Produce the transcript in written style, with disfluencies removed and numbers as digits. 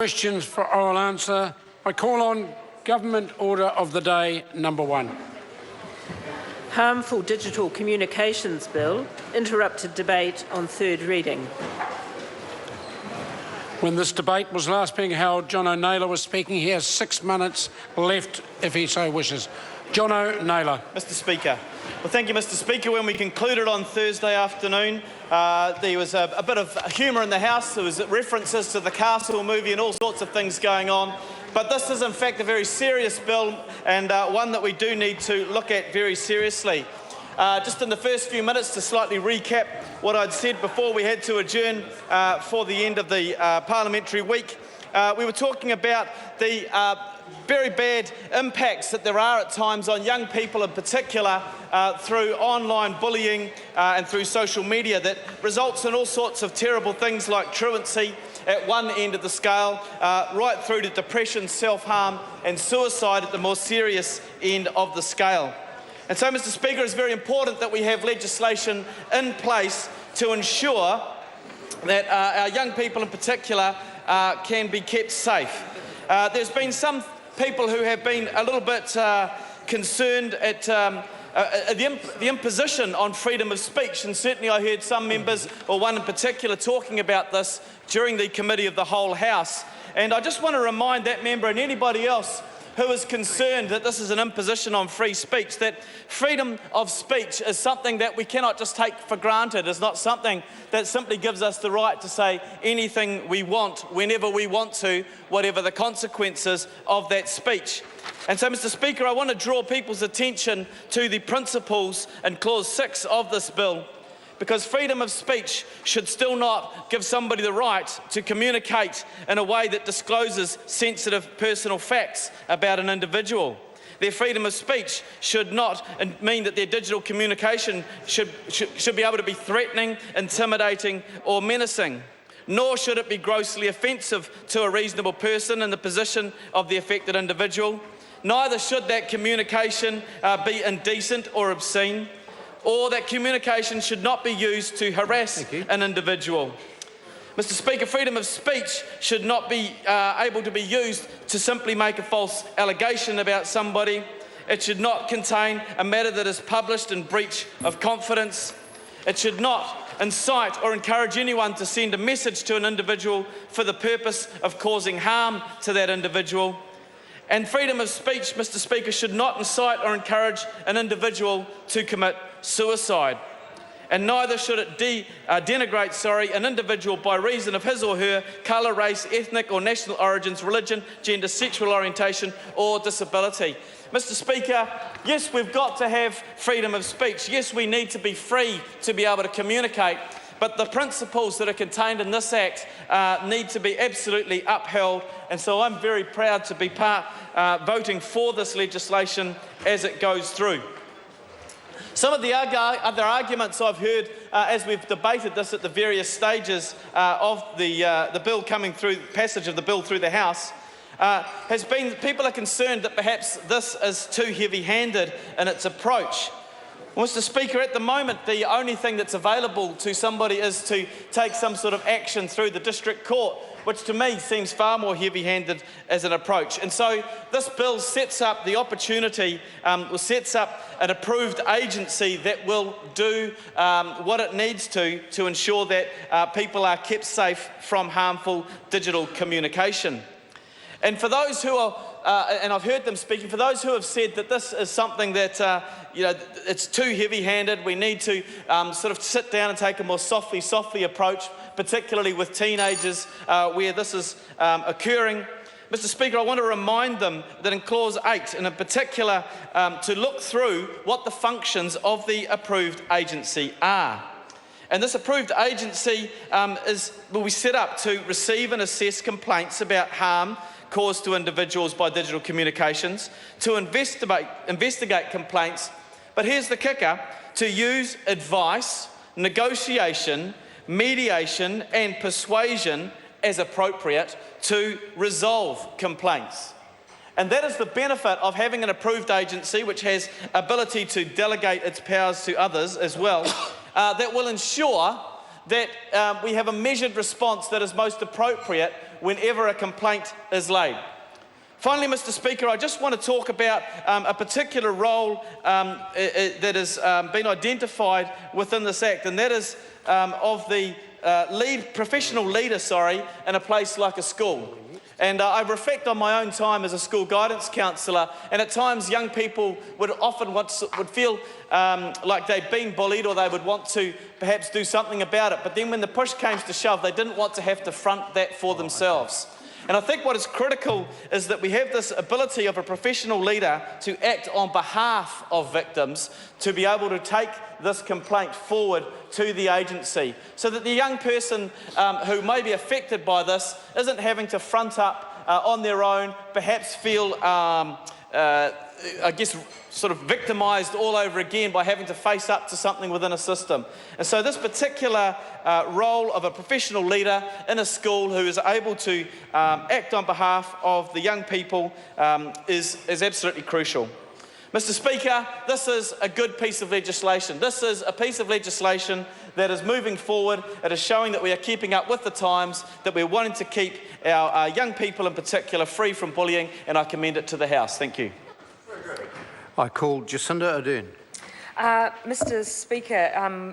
Questions for oral answer. I call on Government Order of the Day number 1. Harmful Digital Communications Bill interrupted debate on third reading. When this debate was last being held, John O'Naylor was speaking. He has 6 minutes left if he so wishes. John O'Naylor. Mr Speaker. Well, thank you, Mr Speaker. When we concluded on Thursday afternoon, there was a bit of humour in the House. There was references to the Castle movie and all sorts of things going on. But this is, in fact, a very serious bill and one that we do need to look at very seriously. Just in the first few minutes to slightly recap what I'd said before we had to adjourn for the end of the parliamentary week, we were talking about the very bad impacts that there are at times on young people in particular through online bullying and through social media that results in all sorts of terrible things like truancy at one end of the scale, right through to depression, self-harm and suicide at the more serious end of the scale. And so, Mr Speaker, it's very important that we have legislation in place to ensure that our young people in particular can be kept safe. There's been some people who have been a little bit concerned at the imposition on freedom of speech, and certainly I heard some members, or one in particular, talking about this during the Committee of the Whole House. And I just want to remind that member and anybody else who is concerned that this is an imposition on free speech, that freedom of speech is something that we cannot just take for granted. It's not something that simply gives us the right to say anything we want, whenever we want to, whatever the consequences of that speech. And so, Mr Speaker, I want to draw people's attention to the principles in Clause 6 of this bill, because freedom of speech should still not give somebody the right to communicate in a way that discloses sensitive personal facts about an individual. Their freedom of speech should not mean that their digital communication should be able to be threatening, intimidating or menacing. Nor should it be grossly offensive to a reasonable person in the position of the affected individual. Neither should that communication be indecent or obscene, or that communication should not be used to harass an individual. Mr Speaker, freedom of speech should not be able to be used to simply make a false allegation about somebody. It should not contain a matter that is published in breach of confidence. It should not incite or encourage anyone to send a message to an individual for the purpose of causing harm to that individual. And freedom of speech, Mr Speaker, should not incite or encourage an individual to commit suicide. And neither should it denigrate an individual by reason of his or her colour, race, ethnic or national origins, religion, gender, sexual orientation or disability. Mr Speaker, yes, we've got to have freedom of speech. Yes, we need to be free to be able to communicate. But the principles that are contained in this Act need to be absolutely upheld, and so I'm very proud to be voting for this legislation as it goes through. Some of the other arguments I've heard as we've debated this at the various stages of the bill coming through, passage of the bill through the House, has been people are concerned that perhaps this is too heavy-handed in its approach. Well, Mr Speaker, at the moment the only thing that's available to somebody is to take some sort of action through the district court, which to me seems far more heavy-handed as an approach. And so this bill sets up the opportunity, sets up an approved agency that will do what it needs to ensure that people are kept safe from harmful digital communication. And for those who are, and I've heard them speaking, for those who have said that this is something that, it's too heavy-handed, we need to sort of sit down and take a more softly approach, particularly with teenagers where this is occurring. Mr Speaker, I want to remind them that in Clause 8, and in particular, to look through what the functions of the approved agency are. And this approved agency will be set up to receive and assess complaints about harm caused to individuals by digital communications, to investigate complaints, but here's the kicker, to use advice, negotiation, mediation and persuasion as appropriate to resolve complaints. And that is the benefit of having an approved agency which has ability to delegate its powers to others as well, that will ensure that we have a measured response that is most appropriate whenever a complaint is laid. Finally, Mr Speaker, I just want to talk about a particular role that has been identified within this Act, and that is of the professional leader, in a place like a school. And I reflect on my own time as a school guidance counsellor, and at times young people would feel like they'd been bullied, or they would want to perhaps do something about it. But then when the push came to shove, they didn't want to have to front that for themselves. And I think what is critical is that we have this ability of a professional leader to act on behalf of victims, to be able to take this complaint forward to the agency, so that the young person who may be affected by this isn't having to front up on their own, perhaps feel sort of victimised all over again by having to face up to something within a system. And so this particular role of a professional leader in a school who is able to act on behalf of the young people is absolutely crucial. Mr Speaker, this is a good piece of legislation. This is a piece of legislation that is moving forward. It is showing that we are keeping up with the times, that we're wanting to keep our young people in particular free from bullying, and I commend it to the House. Thank you. I call Jacinda Ardern. Mr Speaker,